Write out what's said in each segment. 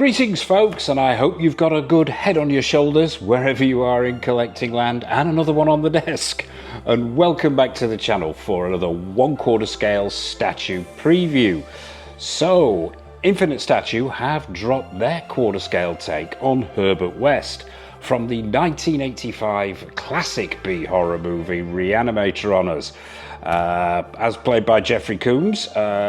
Greetings folks, and I hope you've got a good head on your shoulders wherever you are in collecting land, and another one on the desk. And welcome back to the channel for another 1/4 scale statue preview. So, Infinite Statue have dropped their 1/4 scale take on Herbert West from the 1985 classic B-horror movie Re-Animator on us, as played by Jeffrey Combs.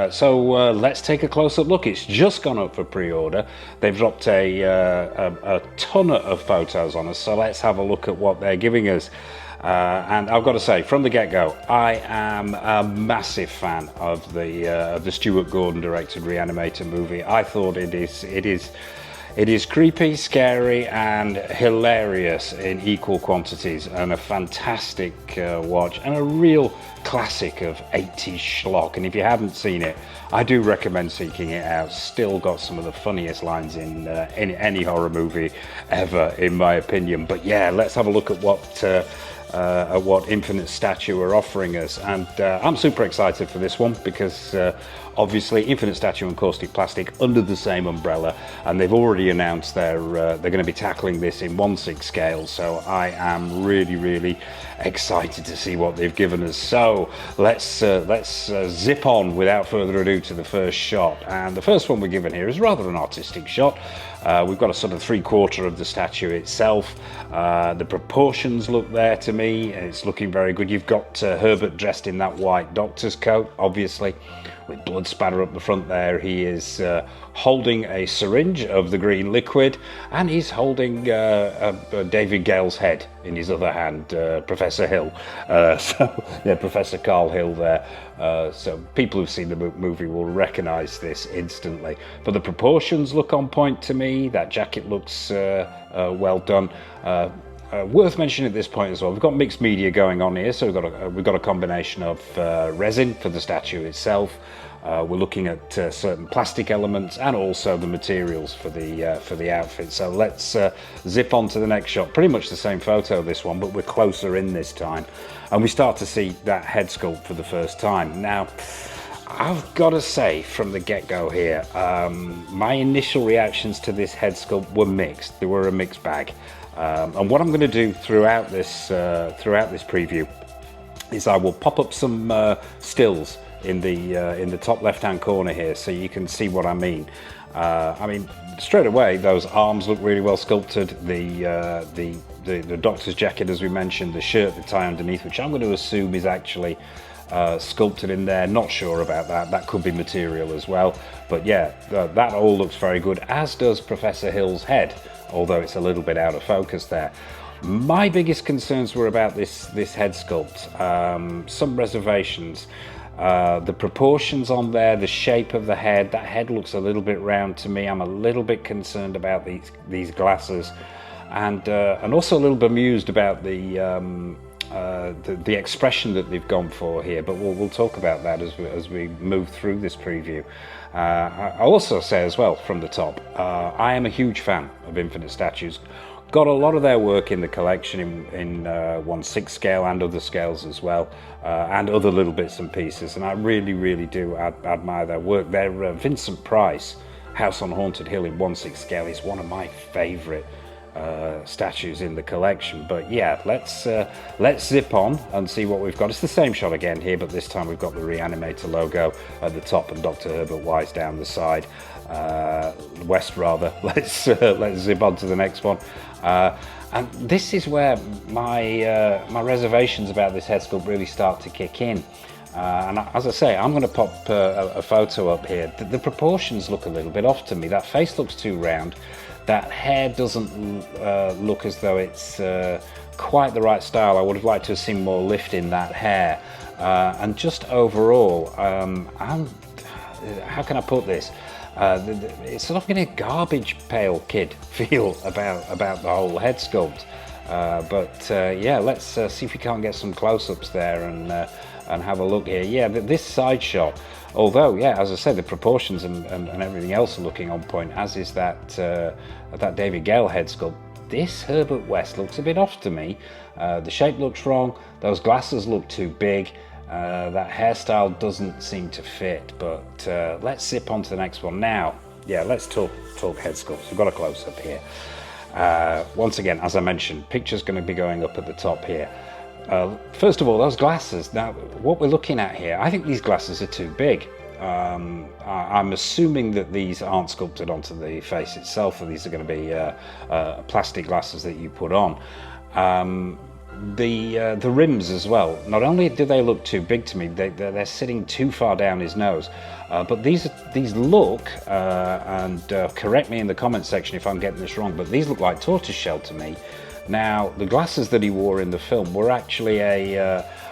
So let's take a close-up look. It's just gone up for pre-order. They've dropped a ton of photos on us, so let's have a look at what they're giving us. And I've got to say, from the get-go, I am a massive fan of the Stuart Gordon directed Re-Animator movie. I thought it is creepy, scary, and hilarious in equal quantities, and a fantastic watch, and a real classic of 80s schlock. And if you haven't seen it, I do recommend seeking it out. Still got some of the funniest lines in any horror movie ever, in my opinion. But yeah, let's have a look at what Infinite Statue are offering us. And I'm super excited for this one because obviously Infinite Statue and Caustic Plastic under the same umbrella, and they've already announced they're going to be tackling this in 1/6 scale. So I am really excited to see what they've given us. So let's zip on without further ado to the first shot. And the first one we're given here is rather an artistic shot. We've got a sort of 3/4 of the statue itself. The proportions look there to me. It's looking very good. You've got Herbert dressed in that white doctor's coat, obviously, with blood spatter up the front there. He is holding a syringe of the green liquid, and he's holding David Gale's head in his other hand, Professor Hill. So yeah, Professor Carl Hill there. So people who've seen the movie will recognize this instantly. But the proportions look on point to me. That jacket looks well done. Worth mentioning at this point as well, we've got mixed media going on here. So we've got a combination of resin for the statue itself. We're looking at certain plastic elements and also the materials for the outfit. So let's zip on to the next shot. Pretty much the same photo, this one, but we're closer in this time, and we start to see that head sculpt for the first time. Now, I've got to say from the get-go here, my initial reactions to this head sculpt were mixed. They were a mixed bag. And what I'm going to do throughout this preview is I will pop up some stills in the top left-hand corner here, so you can see what I mean. I mean, straight away, those arms look really well sculpted. The doctor's jacket, as we mentioned, the shirt, the tie underneath, which I'm going to assume is actually sculpted in there. Not sure about that. That could be material as well. But yeah, that all looks very good, as does Professor Hill's head, although it's a little bit out of focus there. My biggest concerns were about this head sculpt. Some reservations. The proportions on there, the shape of the head, that head looks a little bit round to me. I'm a little bit concerned about these glasses, and also a little bemused about the expression that they've gone for here, but we'll talk about that as we move through this preview. I'll also say as well from the top, I am a huge fan of Infinite Statues. Got a lot of their work in the collection in 1/6 scale and other scales as well, and other little bits and pieces, and I really do admire their work. Their Vincent Price House on Haunted Hill in 1/6 scale is one of my favourite statues in the collection. But yeah, let's zip on and see what we've got. It's the same shot again here, but this time we've got the Re-Animator logo at the top and Dr. Herbert West down the side. West rather. Let's zip on to the next one. And this is where my reservations about this head sculpt really start to kick in. And as I say, I'm going to pop a photo up here. The proportions look a little bit off to me. That face looks too round. That hair doesn't look as though it's quite the right style. I would have liked to have seen more lift in that hair. And just overall, how can I put this? It's sort of getting a garbage pail kid feel about the whole head sculpt. But yeah, let's see if we can't get some close-ups there and have a look here. Yeah, this side shot, although yeah, as I said, the proportions and everything else are looking on point, as is that David Gale head sculpt. This Herbert West looks a bit off to me. The shape looks wrong. Those glasses look too big. That hairstyle doesn't seem to fit, but let's zip on to the next one. Now, yeah, let's talk head sculpts. We've got a close-up here. Once again, as I mentioned, picture's going to be going up at the top here. First of all, those glasses. Now, what we're looking at here, I think these glasses are too big. I'm assuming that these aren't sculpted onto the face itself, or these are going to be plastic glasses that you put on. The rims as well, not only do they look too big to me, they're sitting too far down his nose, but these look, and correct me in the comment section if I'm getting this wrong, but these look like tortoiseshell to me. Now, the glasses that he wore in the film were actually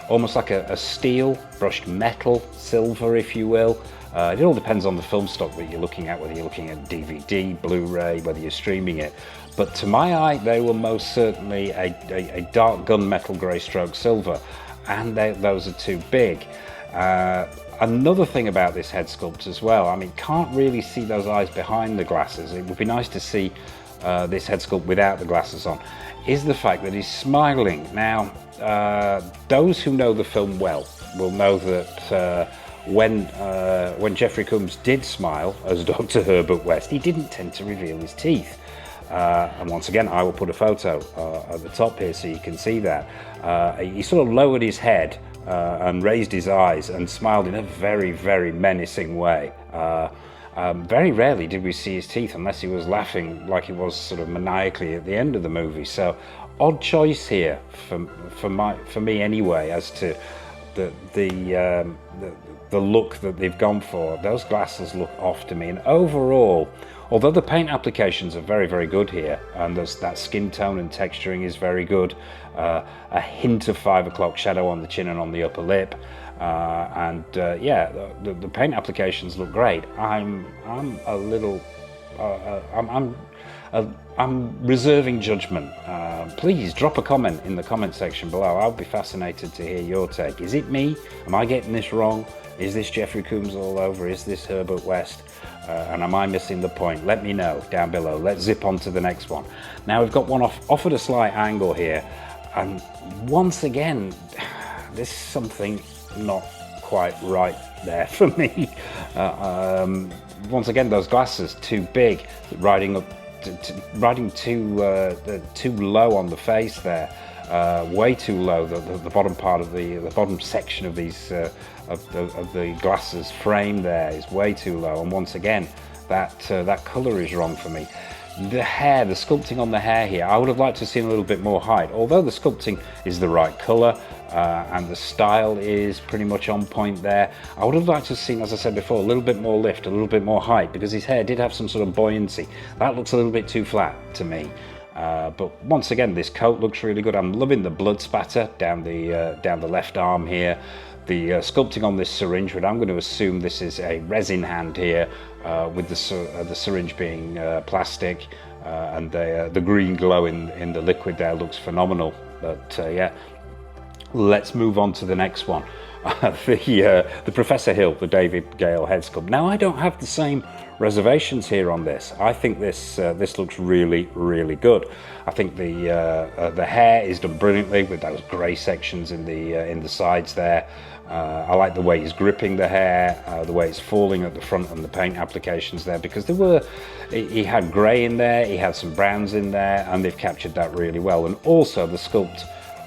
almost like a steel, brushed metal, silver if you will. It all depends on the film stock that you're looking at, whether you're looking at DVD, Blu-ray, whether you're streaming it. But to my eye, they were most certainly a dark gunmetal grey stroke silver, and those are too big. Another thing about this head sculpt as well, I mean, can't really see those eyes behind the glasses. It would be nice to see this head sculpt without the glasses on, is the fact that he's smiling. Now, those who know the film well will know that when Jeffrey Combs did smile as Dr. Herbert West, he didn't tend to reveal his teeth. And once again, I will put a photo at the top here so you can see that. He sort of lowered his head and raised his eyes and smiled in a very, very menacing way. Very rarely did we see his teeth unless he was laughing like he was sort of maniacally at the end of the movie. So, odd choice here for me anyway, as to the look that they've gone for. Those glasses look off to me, and overall, although the paint applications are very, very good here, and that skin tone and texturing is very good, a hint of 5 o'clock shadow on the chin and on the upper lip, yeah, the paint applications look great. I'm a little, I'm reserving judgment. Please drop a comment in the comment section below. I'll be fascinated to hear your take. Is it me? Am I getting this wrong? Is this Jeffrey Combs all over? Is this Herbert West? And am I missing the point? Let me know down below. Let's zip on to the next one. Now we've got one off at a slight angle here, and once again, there's something not quite right there for me. Once again, those glasses too big, riding too low on the face there, way too low. The bottom part of the bottom section of these of the glasses frame there is way too low, and once again, that color is wrong for me. The hair, the sculpting on the hair here, I would have liked to have seen a little bit more height. Although the sculpting is the right color and the style is pretty much on point there, I would have liked to have seen, as I said before, a little bit more lift, a little bit more height, because his hair did have some sort of buoyancy. That looks a little bit too flat to me. But once again, this coat looks really good. I'm loving the blood spatter down the left arm here. The sculpting on this syringe, but I'm going to assume this is a resin hand here, with the syringe being plastic, and the green glow in the liquid there looks phenomenal. But yeah, let's move on to the next one. The Professor Hill, the David Gale head sculpt. Now, I don't have the same reservations here on this. I think this looks really, really good. I think the hair is done brilliantly with those grey sections in the sides there. I like the way he's gripping the hair, the way it's falling at the front, and the paint applications there, because he had grey in there, he had some browns in there, and they've captured that really well. And also the sculpt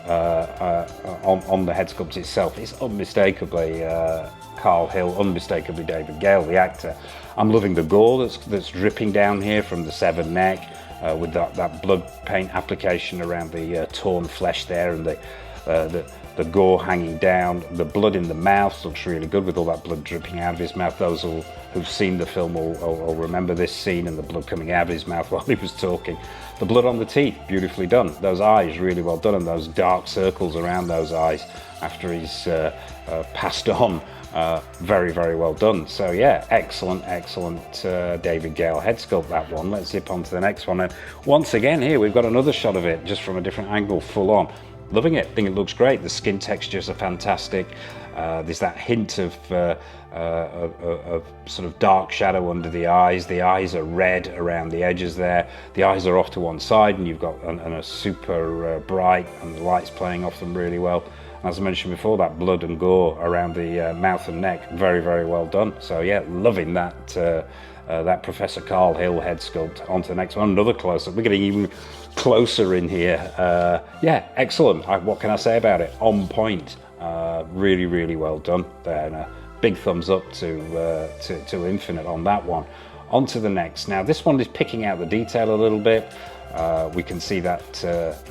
on the head sculpt itself is unmistakably Carl Hill, unmistakably David Gale, the actor. I'm loving the gore that's dripping down here from the severed neck, with that blood paint application around the torn flesh there, and the gore hanging down. The blood in the mouth looks really good with all that blood dripping out of his mouth. Those who've seen the film will remember this scene, and the blood coming out of his mouth while he was talking. The blood on the teeth, beautifully done. Those eyes, really well done, and those dark circles around those eyes after he's passed on. Very, very well done. So yeah, excellent David Gale head sculpt, that one. Let's zip on to the next one. And once again here, we've got another shot of it, just from a different angle, full on. Loving it, think it looks great. The skin textures are fantastic. There's that hint of sort of dark shadow under the eyes. The eyes are red around the edges there. The eyes are off to one side, and you've got a super bright, and the light's playing off them really well. And as I mentioned before, that blood and gore around the mouth and neck, very, very well done. So yeah, loving that that Professor Carl Hill head sculpt. On to the next one, another close-up. We're getting even closer in here. Yeah, excellent. What can I say about it? On point. Really, really well done there, and a big thumbs up to Infinite on that one. On to the next. Now this one is picking out the detail a little bit. We can see that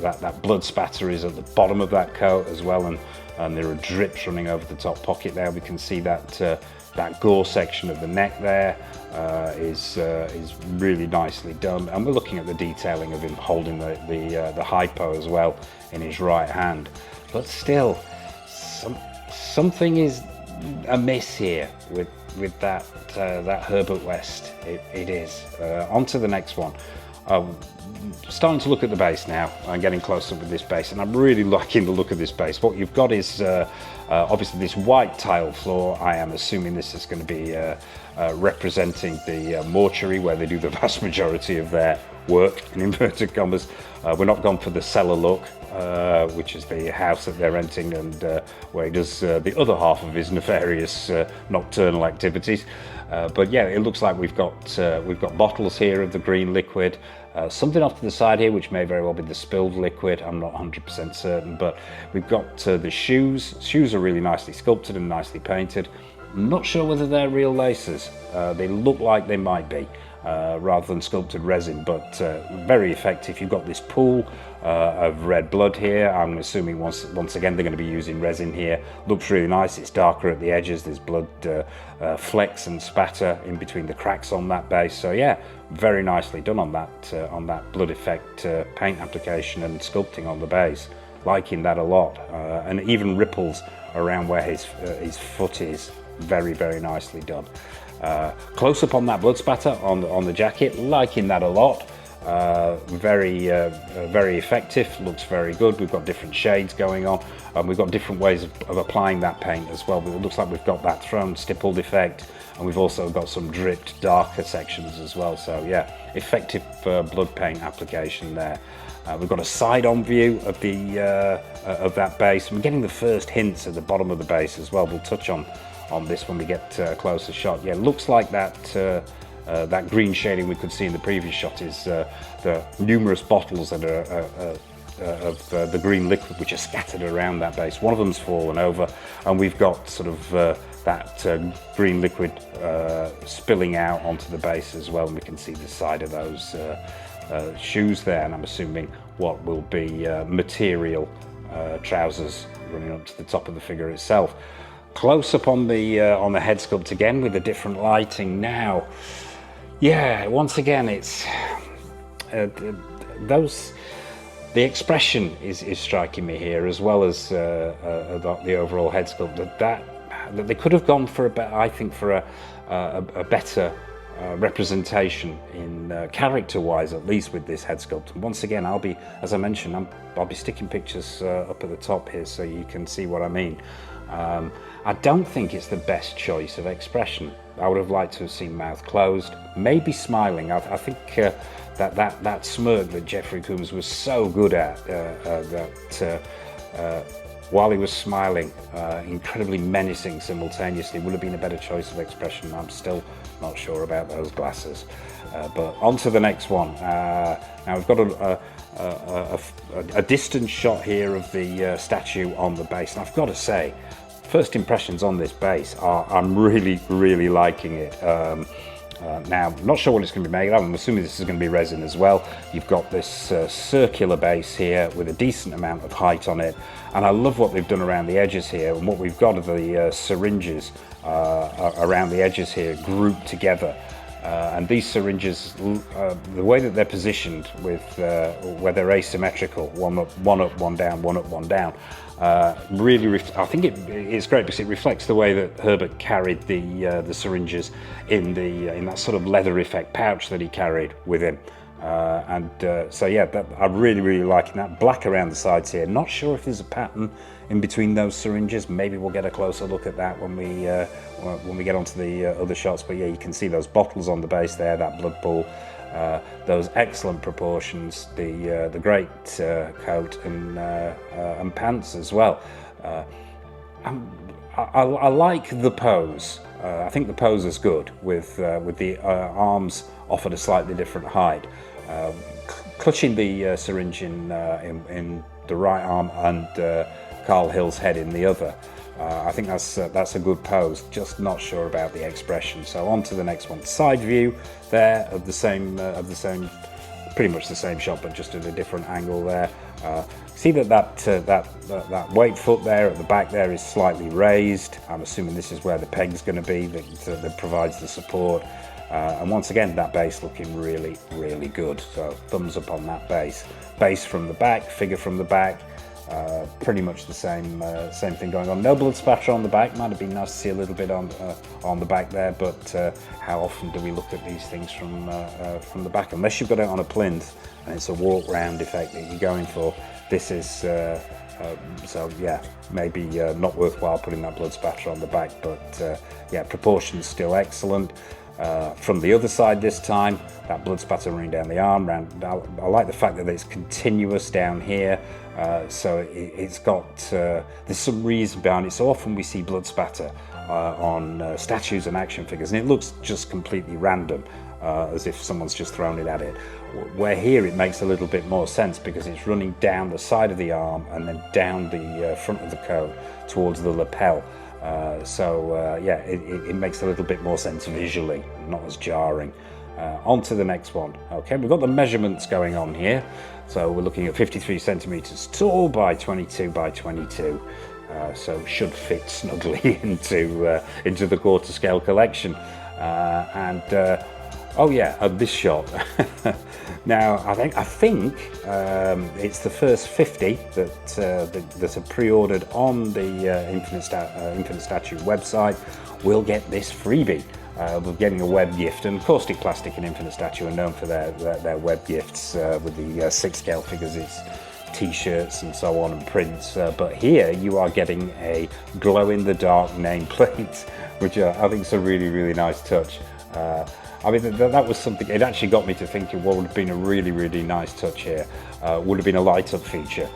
that blood spatter is at the bottom of that coat as well, and there are drips running over the top pocket there. We can see that that gore section of the neck there is really nicely done, and we're looking at the detailing of him holding the hypo as well in his right hand. But still, something is amiss here with that Herbert West. It is. On to the next one. Starting to look at the base now and getting closer with this base, and I'm really liking the look of this base. What you've got is obviously this white tile floor. I am assuming this is going to be representing the mortuary where they do the vast majority of their work, in inverted commas. We're not gone for the cellar look, which is the house that they're renting, and where he does the other half of his nefarious nocturnal activities. But yeah, it looks like we've got bottles here of the green liquid, something off to the side here which may very well be the spilled liquid. I'm not 100% certain, but we've got the shoes. Shoes are really nicely sculpted and nicely painted. I'm not sure whether they're real laces. They look like they might be, rather than sculpted resin, but very effective. You've got this pool of red blood here. I'm assuming once again they're going to be using resin here. Looks really nice. It's darker at the edges. There's blood flecks and spatter in between the cracks on that base. So yeah, very nicely done on that blood effect paint application and sculpting on the base. Liking that a lot, and even ripples around where his foot is. Very, very nicely done. Close up on that blood spatter on the jacket, liking that a lot. Very effective, looks very good. We've got different shades going on, and we've got different ways of applying that paint as well. But it looks like we've got that thrown stippled effect, and we've also got some dripped darker sections as well. So yeah, effective blood paint application there. We've got a side-on view of that base, and we're getting the first hints at the bottom of the base as well. We'll touch on this when we get a closer shot. Yeah, looks like that green shading we could see in the previous shot is the numerous bottles that are of the green liquid which are scattered around that base. One of them's fallen over, and we've got sort of that green liquid spilling out onto the base as well, and we can see the side of those shoes there, and I'm assuming what will be material trousers running up to the top of the figure itself. Close up on the head sculpt again with a different lighting now. Yeah, once again, it's the expression is striking me here, as well as the overall head sculpt. That they could have gone for I think for a better representation in character-wise, at least with this head sculpt. And once again, as I mentioned, I'll be sticking pictures up at the top here so you can see what I mean. I don't think it's the best choice of expression. I would have liked to have seen mouth closed, maybe smiling. I think that smirk that Jeffrey Combs was so good at, while he was smiling, incredibly menacing simultaneously, would have been a better choice of expression. I'm still not sure about those glasses. But on to the next one. Now we've got a distant shot here of the statue on the base, and I've got to say, first impressions on this base are I'm really, really liking it. Now, I'm not sure what it's going to be made of. I'm assuming this is going to be resin as well. You've got this circular base here with a decent amount of height on it, and I love what they've done around the edges here. And what we've got are the syringes around the edges here grouped together. And these syringes, the way that they're positioned with where they're asymmetrical, one up, one down, one up, one down, really, I think it's great because it reflects the way that Herbert carried the syringes in that sort of leather effect pouch that he carried with him. So yeah, I'm really, really liking that. Black around the sides here. Not sure if there's a pattern in between those syringes. Maybe we'll get a closer look at that when we get onto the other shots. But yeah, you can see those bottles on the base there, that blood pool, those excellent proportions, the great coat and pants as well. I like the pose. I think the pose is good with the arms off at a slightly different height. Clutching the syringe in the right arm and Carl Hill's head in the other. I think that's a good pose. Just not sure about the expression. So on to the next one. Side view there of the same, pretty much the same shot, but just at a different angle there. See that weight foot there at the back there is slightly raised. I'm assuming this is where the peg's going to be that provides the support. And once again, that base looking really, really good. So thumbs up on that base. Base from the back, figure from the back. Pretty much the same thing going on. No blood spatter on the back. Might have been nice to see a little bit on the back there, but how often do we look at these things from the back? Unless you've got it on a plinth and it's a walk round effect that you're going for. This is so yeah, maybe not worthwhile putting that blood spatter on the back, but yeah, proportions still excellent. From the other side this time, that blood spatter running down the arm. I like the fact that it's continuous down here, so it's got, there's some reason behind it. So often we see blood spatter on statues and action figures, and it looks just completely random, as if someone's just thrown it at it. Where here it makes a little bit more sense because it's running down the side of the arm and then down the front of the coat towards the lapel. Yeah, it makes a little bit more sense visually, not as jarring. On to the next one. Okay, we've got the measurements going on here. So we're looking at 53 centimeters tall by 22 by 22. So should fit snugly into the quarter scale collection. Oh yeah, this shot. Now I think it's the first 50 that are pre-ordered on the Infinite Statue website will get this freebie. We're getting a web gift, and Caustic Plastic and Infinite Statue are known for their web gifts with the 6 scale figures. It's t-shirts and so on and prints, but here you are getting a glow-in-the-dark nameplate, which I think is a really, really nice touch. I mean, that was something, it actually got me to thinking what would have been a really, really nice touch here would have been a light-up feature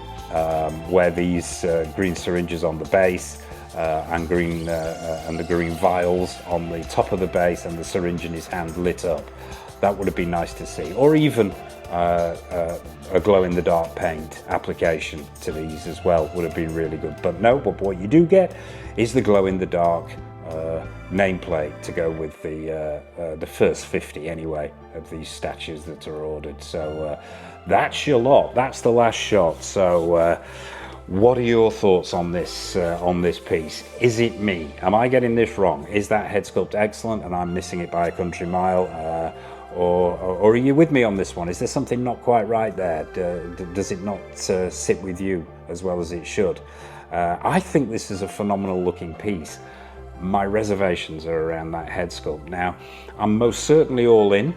where these green syringes on the base and the green vials on the top of the base and the syringe in his hand lit up. That would have been nice to see. Or even a glow-in-the-dark paint application to these as well would have been really good. But no, but what you do get is the glow-in-the-dark nameplate to go with the first 50 anyway of these statues that are ordered. So that's your lot. That's the last shot. So what are your thoughts on this piece? Is it me? Am I getting this wrong? Is that head sculpt excellent and I'm missing it by a country mile? Or are you with me on this one? Is there something not quite right there? Does it not sit with you as well as it should? I think this is a phenomenal looking piece. My reservations are around that head sculpt. Now, I'm most certainly all in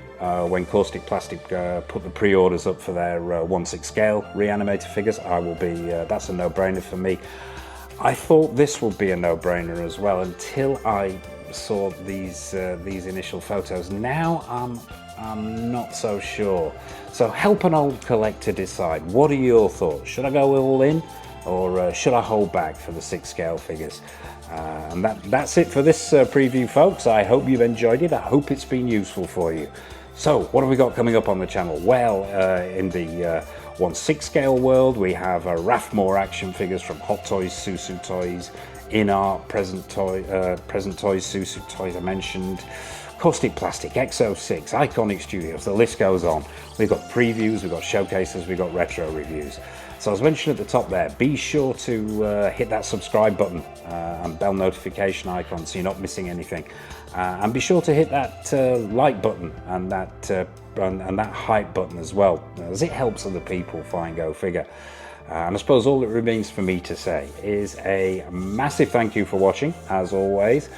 when Caustic Plastic put the pre-orders up for their 1/6 scale Re-Animator figures. I will be, that's a no-brainer for me. I thought this would be a no-brainer as well until I saw these initial photos. Now I'm not so sure. So help an old collector decide. What are your thoughts? Should I go all in, or should I hold back for the 6 scale figures? And that's it for this preview, folks. I hope you've enjoyed it. I hope it's been useful for you. So what have we got coming up on the channel? Well, in the 1/6 scale world, we have Rathmore action figures from Hot Toys, Susu Toys, In Art, Present Toys, Susu Toys I mentioned, Caustic Plastic, X06, Iconic Studios, the list goes on. We've got previews, we've got showcases, we've got retro reviews. So as mentioned at the top there, be sure to hit that subscribe button and bell notification icon so you're not missing anything. And be sure to hit that like button and that hype button as well, as it helps other people find Go Figure. And I suppose all that remains for me to say is a massive thank you for watching, as always.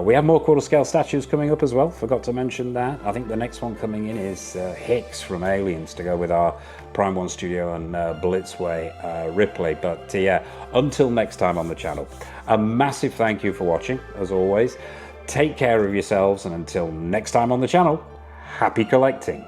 We have more quarter scale statues coming up as well, forgot to mention that. I think the next one coming in is Hicks from Aliens to go with our Prime 1 Studio and Blitzway Ripley. But yeah, until next time on the channel, a massive thank you for watching, as always. Take care of yourselves, and until next time on the channel, happy collecting.